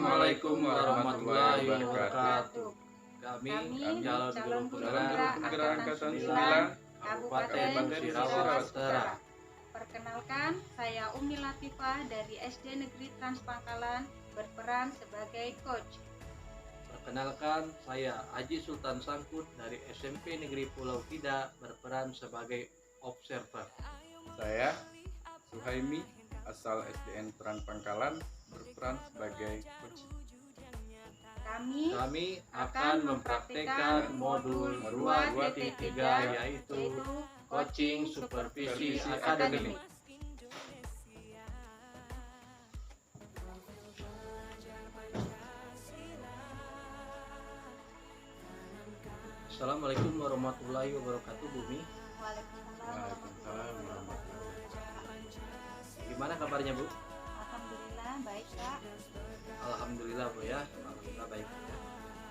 Assalamualaikum warahmatullahi wabarakatuh. Kami calon guru penggerak Angkatan 9 Kabupaten Sirawas Utara. Perkenalkan, saya Umi Latifah dari SD Negeri Trans Pangkalan berperan sebagai coach. Perkenalkan, saya Haji Sultan Sangkut dari SMP Negeri Pulau Kida berperan sebagai observer. Saya Suhaimi asal SDN Trans Pangkalan berperan sebagai coach. Kami akan mempraktekkan modul 2.3 yaitu coaching supervisi akademik. Assalamualaikum warahmatullahi wabarakatuh, Bumi. Waalaikumsalam warahmatullahi wabarakatuh. Gimana kabarnya, Bu? Alhamdulillah baik, Kak. Alhamdulillah, Bu ya. Alhamdulillah baik.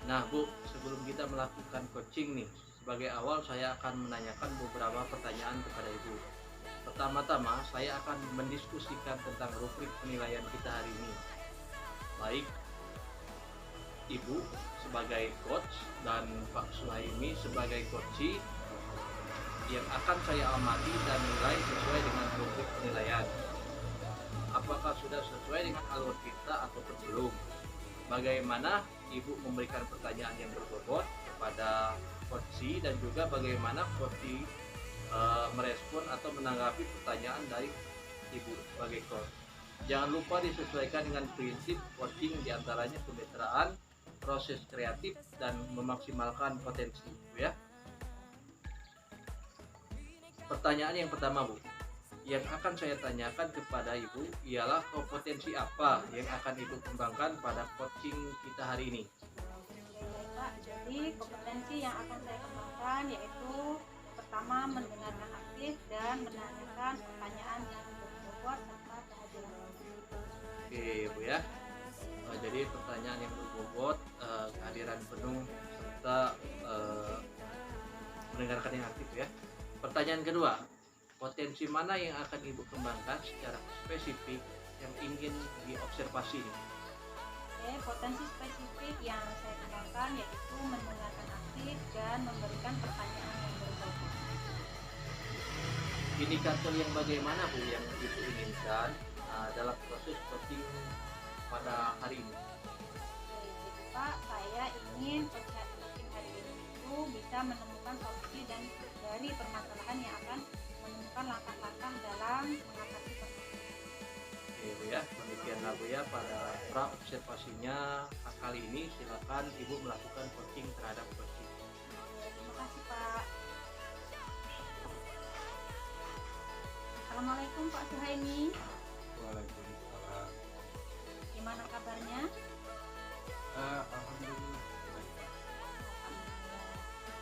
Nah, Bu, sebelum kita melakukan coaching nih, sebagai awal saya akan menanyakan beberapa pertanyaan kepada Ibu. Pertama-tama, saya akan mendiskusikan tentang rubrik penilaian kita hari ini. Baik, Ibu sebagai coach dan Pak Suhaimi sebagai coachee yang akan saya amati dan nilai sesuai dengan rubrik penilaian. Apakah sudah sesuai dengan alur kita atau belum? Bagaimana Ibu memberikan pertanyaan yang berbobot kepada coachee dan juga bagaimana coachee merespon atau menanggapi pertanyaan dari Ibu sebagai coach. Jangan lupa disesuaikan dengan prinsip coaching diantaranya kemitraan, proses kreatif, dan memaksimalkan potensi, Bu ya. Pertanyaan yang pertama, Bu, yang akan saya tanyakan kepada Ibu ialah kompetensi apa yang akan Ibu kembangkan pada coaching kita hari ini? Baik, Pak. Jadi kompetensi yang akan saya kembangkan yaitu pertama mendengarkan aktif dan menanyakan pertanyaan yang berbobot serta kehadiran. Oke, Bu ya. Jadi pertanyaan yang berbobot, kehadiran penuh serta mendengarkan yang aktif ya. Pertanyaan kedua, potensi mana yang akan Ibu kembangkan secara spesifik yang ingin diobservasi? Oke, potensi spesifik yang saya kembangkan yaitu mendengarkan aktif dan memberikan pertanyaan yang berbobot. Indikator yang bagaimana, Bu, yang Ibu inginkan dalam proses coaching pada hari ini? Jadi Pak, saya ingin coaching hari ini itu bisa menemukan solusi dan dari permasalahan yang akan menemukan langkah-langkah dalam mengatasi permasalahan. Oke, Bu ya, demikianlah Bu ya pada pra observasinya kali ini. Silakan Ibu melakukan coaching terhadap coaching. Terima kasih Pak. Assalamualaikum Pak Suhaimi. Waalaikumsalam. Gimana kabarnya? Alhamdulillah.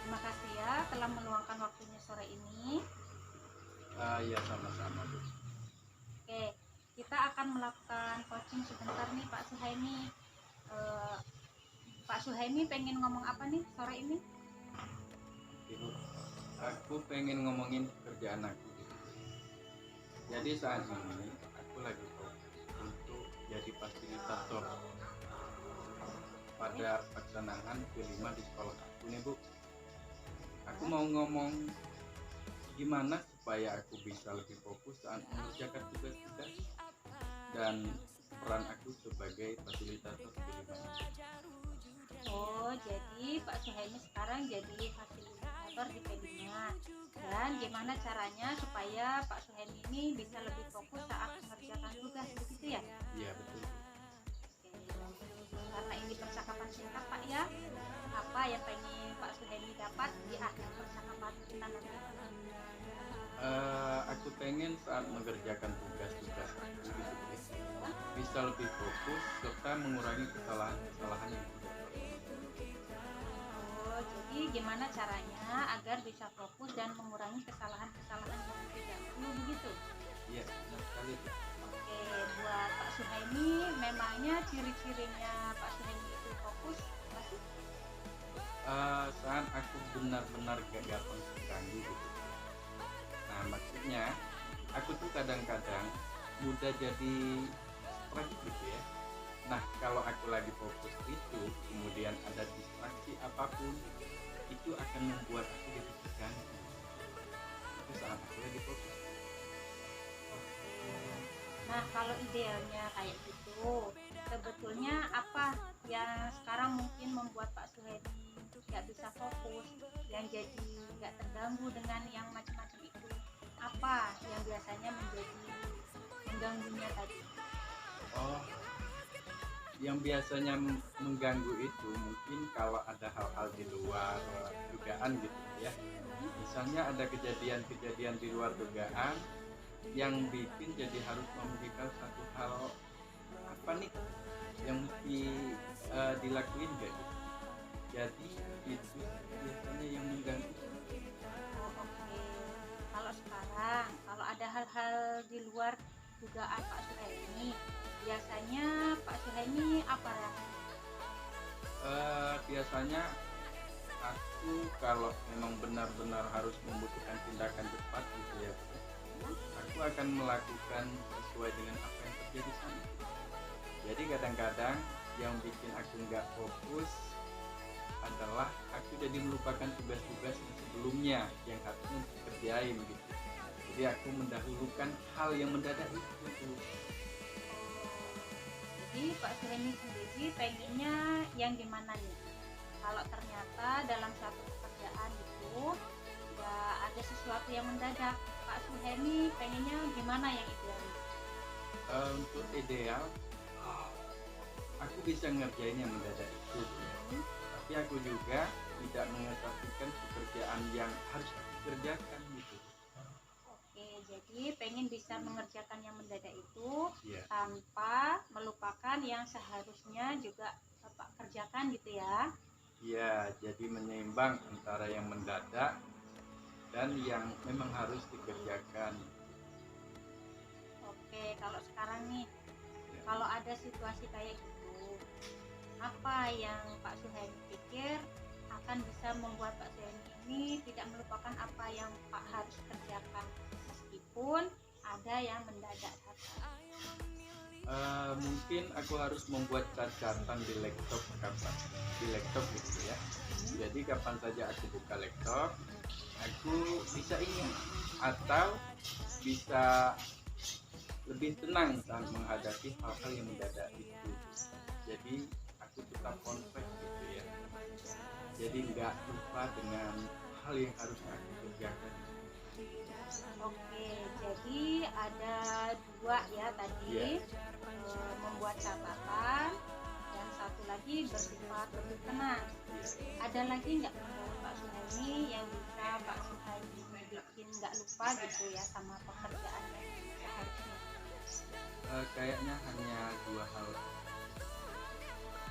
Terima kasih ya telah meluangkan waktunya sore ini. Ya sama-sama, Bu. Oke, kita akan melakukan coaching sebentar nih Pak Suhaimi. Pak Suhaimi pengen ngomong apa nih sore ini? Ibu, aku pengen ngomongin pekerjaan aku gitu. Jadi saat ini aku lagi fokus untuk jadi fasilitator pada pelaksanaan kelima di sekolah aku nih, Bu. Aku mau ngomong gimana supaya aku bisa lebih fokus saat mengerjakan tugas-tugas dan peran aku sebagai fasilitator kelima. Oh, jadi Pak Suhaimi sekarang jadi fasilitator di P5. Dan gimana caranya supaya Pak Suhaimi ini bisa lebih fokus saat mengerjakan tugas, begitu ya? Iya, betul. Oke. Karena ini percakapan singkat Pak ya, apa yang pengen Pak Suhaimi dapat di akhir percakapan kita nanti? Aku pengen saat mengerjakan tugas-tugas aku gitu, bisa lebih fokus serta mengurangi kesalahan-kesalahan yang tidak perlu. Oh, jadi gimana caranya agar bisa fokus dan mengurangi kesalahan-kesalahan yang tidak perlu, begitu? Iya, benar sekali. Oke, buat Pak Suhaimi, memangnya ciri-cirinya Pak Suhaimi itu fokus apa sih? Saat aku benar-benar gak gampang terganggu gitu. Nah, maksudnya aku tuh kadang-kadang mudah jadi stres gitu ya, Nah, kalau aku lagi fokus itu, kemudian ada distraksi apapun, itu akan membuat aku jadi terganggu. Itu saat aku lagi fokus. Nah, kalau idealnya kayak gitu, sebetulnya apa yang sekarang mungkin membuat Pak Suhedi nggak bisa fokus, yang jadi nggak terganggu dengan yang macam-macam itu? Apa yang biasanya menjadi mengganggunya tadi? Oh, yang biasanya mengganggu itu mungkin kalau ada hal-hal di luar dugaan gitu ya. Misalnya ada kejadian-kejadian di luar dugaan yang bikin jadi harus memikirkan satu hal apa nih yang mesti dilakuin kayak gitu. Jadi itu biasanya yang mengganggu. Oh, oke. Kalau sekarang, kalau ada hal-hal di luar dugaan Pak Suhaimi, biasanya Pak Suhaimi apa ya? Biasanya aku kalau memang benar-benar harus membutuhkan tindakan cepat gitu ya, aku akan melakukan sesuai dengan apa yang terjadi sana. Jadi kadang-kadang yang bikin aku nggak fokus adalah aku jadi melupakan tugas-tugas yang sebelumnya yang harusnya dikerjain gitu. Jadi aku mendahulukan hal yang mendadak itu. Jadi Pak Suhaimi sendiri pengennya yang gimana nih? Kalau ternyata dalam satu pekerjaan itu ya ada sesuatu yang mendadak, Pak Suhaimi pengennya gimana yang ideal? Untuk ideal, aku bisa ngerjain yang mendadak itu. Tapi aku juga tidak mengesampingkan pekerjaan yang harus aku kerjakan gitu. Oke, jadi pengen bisa mengerjakan yang mendadak itu Iya. tanpa melupakan yang seharusnya juga Bapak kerjakan gitu ya. Iya, jadi menyeimbang antara yang mendadak dan yang memang harus dikerjakan. Oke, kalau sekarang nih, kalau ada situasi kayak gitu, apa yang Pak Suhaimi pikir akan bisa membuat Pak Suhaimi ini tidak melupakan apa yang Pak harus kerjakan meskipun ada yang mendadak saja? Mungkin aku harus membuat catatan di laptop gitu ya. Jadi kapan saja aku buka laptop, aku bisa ingat atau bisa lebih tenang saat menghadapi hal-hal yang mendadak itu. Jadi aku tetap kontak gitu ya. Jadi nggak lupa dengan hal yang harus aku kerjakan. Oke, jadi ada dua ya tadi, membuat catatan dan satu lagi bersifat lebih tenang. Ada lagi nggak menurut Pak Suhaimi yang bisa Pak Suhaimi bikin nggak lupa gitu ya sama pekerjaannya seharusnya? Kayaknya hanya dua hal.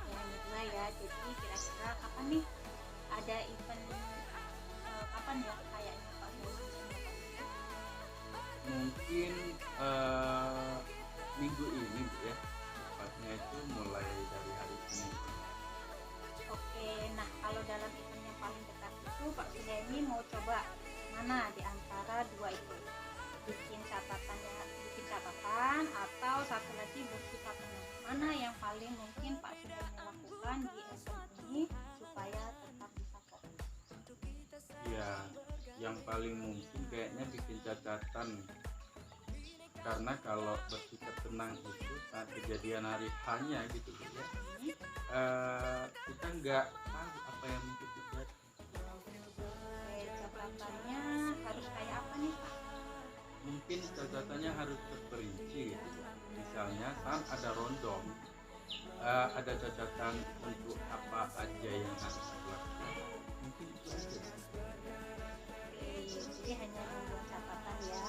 Yang kedua ya, jadi kira-kira kapan nih ada event kapan ya kayaknya Pak Suhaimi melakukan? Mungkin minggu ini Bu ya, tepatnya itu mulai dari hari ini. Oke, nah kalau dalam event yang paling dekat itu Pak Suhaimi mau coba mana di antara dua itu? Bikin catatan atau satu lagi bersifat tenang. Mana yang paling mungkin Pak Suhaimi lakukan di event ini supaya tetap bisa fokus? Ya, yang paling mungkin kayaknya bikin catatan, karena kalau bersikap tenang itu saat kejadian hari hanya gitu Bu ya, kita nggak tahu apa yang mungkin terjadi. Oke, catatannya harus kayak apa nih Pak? Mungkin catatannya harus terperinci gitu. Misalnya saat ada rondom, ada catatan untuk apa aja yang harus dilakukan. Mungkin itu aja. Oke, jadi hanya membuat catatan ya.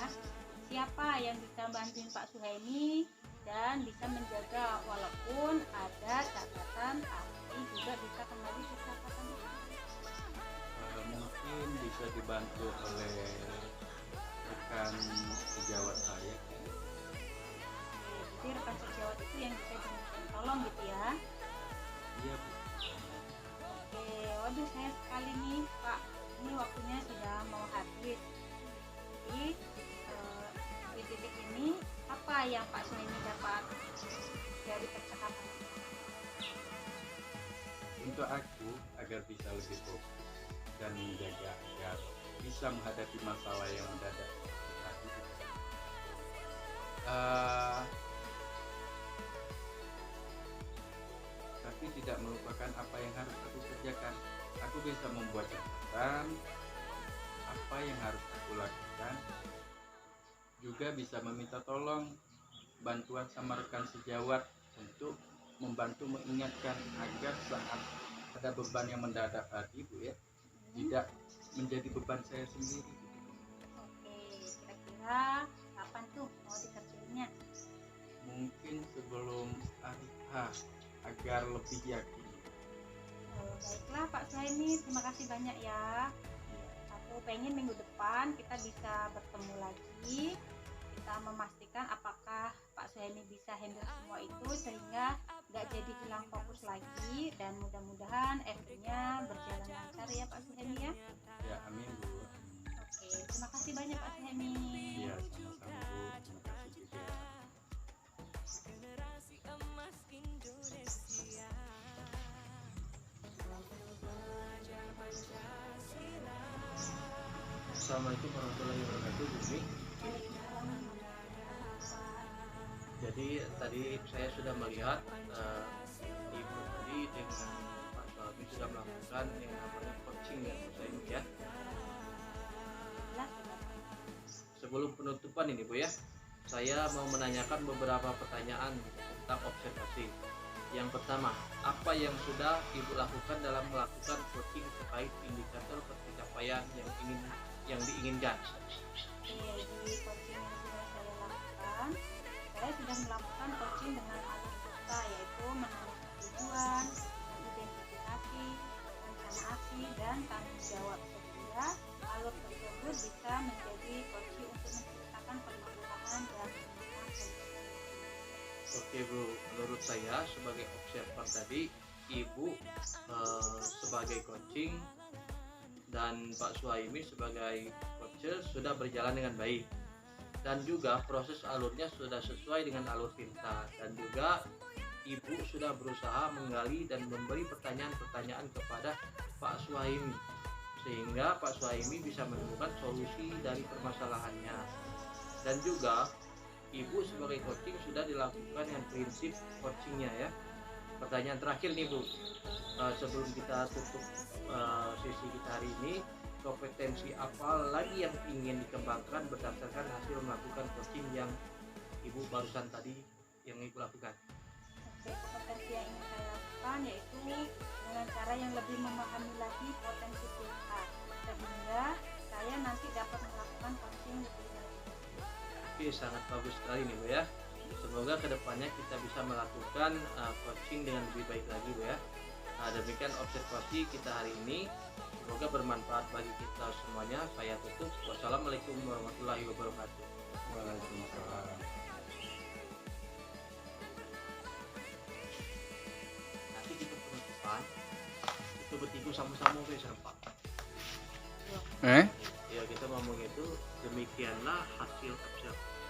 Siapa yang bisa bantuin Pak Suhaimi dan bisa menjaga walaupun ada catatan tapi juga bisa kembali ke catatan itu? Mungkin bisa dibantu oleh rekan sejawat saya. Oke, jadi rekan sejawat itu yang bisa dimintain tolong gitu ya. Iya Bu. Oke, waduh saya sekali nih Pak, ini waktunya sudah mau habis. Jadi di titik ini apa yang Pak Suhaimi dapat dari percakapan? untuk aku agar bisa lebih fokus dan menjaga agar bisa menghadapi masalah yang mendadak seperti tadi. Tapi tidak melupakan apa yang harus aku kerjakan. Aku bisa membuat catatan apa yang harus aku lakukan, juga bisa meminta tolong bantuan sama rekan sejawat untuk membantu mengingatkan agar saat ada beban yang mendadak tadi Bu ya, tidak menjadi beban saya sendiri. Oke, kira-kira kapan tuh mau dikerjainnya? Mungkin sebelum hari H agar lebih yakin. Oh, baiklah Pak Suhaimi, terima kasih banyak ya. Aku pengen minggu depan kita bisa bertemu lagi. Kita memastikan apakah Pak Suhaimi bisa handle semua itu sehingga nggak jadi hilang fokus lagi, dan mudah-mudahan FD-nya berjalan lancar ya Pak Suhaimi ya. Ya, amin Bu. Oke, terima kasih banyak Pak Suhaimi. Iya, sama-sama Bu. Terima kasih juga. Assalamualaikum warahmatullahi wabarakatuh, Bu Mi. Jadi tadi saya sudah melihat Ibu tadi dengan Pak Suami sudah melakukan yang namanya coaching ya Bu Saimi ya. Sebelum penutupan ini Bu ya, saya mau menanyakan beberapa pertanyaan tentang observasi. Yang pertama, apa yang sudah Ibu lakukan dalam melakukan coaching terkait indikator pencapaian yang diinginkan? Di coaching yang sudah saya lakukan, saya sudah melakukan coaching dengan alur kita, yaitu menentukan tujuan, identifikasi, rencana aksi, dan tanggung jawab, sehingga alur tersebut bisa menjadi kunci untuk menciptakan permasalahan dan penyelesaian. Oke Bu, menurut saya sebagai observer tadi, Ibu sebagai coaching dan Pak Suhaimi sebagai coacher sudah berjalan dengan baik, dan juga proses alurnya sudah sesuai dengan alur Vinta, dan juga Ibu sudah berusaha menggali dan memberi pertanyaan-pertanyaan kepada Pak Suhaimi sehingga Pak Suhaimi bisa menemukan solusi dari permasalahannya. Dan juga Ibu sebagai coaching sudah dilakukan dengan prinsip coachingnya ya. Pertanyaan terakhir nih Bu, sebelum kita tutup sesi kita hari ini, kompetensi apa lagi yang ingin dikembangkan berdasarkan hasil melakukan coaching yang Ibu barusan tadi yang Ibu lakukan? Oke, kompetensi yang ingin saya lakukan yaitu dengan cara yang lebih memahami lagi potensi kita, sehingga saya nanti dapat melakukan coaching lebih baik. Oke, sangat bagus sekali nih Bu ya. Semoga kedepannya kita bisa melakukan coaching dengan lebih baik lagi Bu ya. Demikian observasi kita hari ini. Semoga bermanfaat bagi kita semuanya. Saya tutup. Wassalamualaikum warahmatullahi wabarakatuh. Waalaikumsalam. Nanti kita penutupan itu bertiga sama-sama Pak. Ya kita ngomong itu demikianlah hasil observasi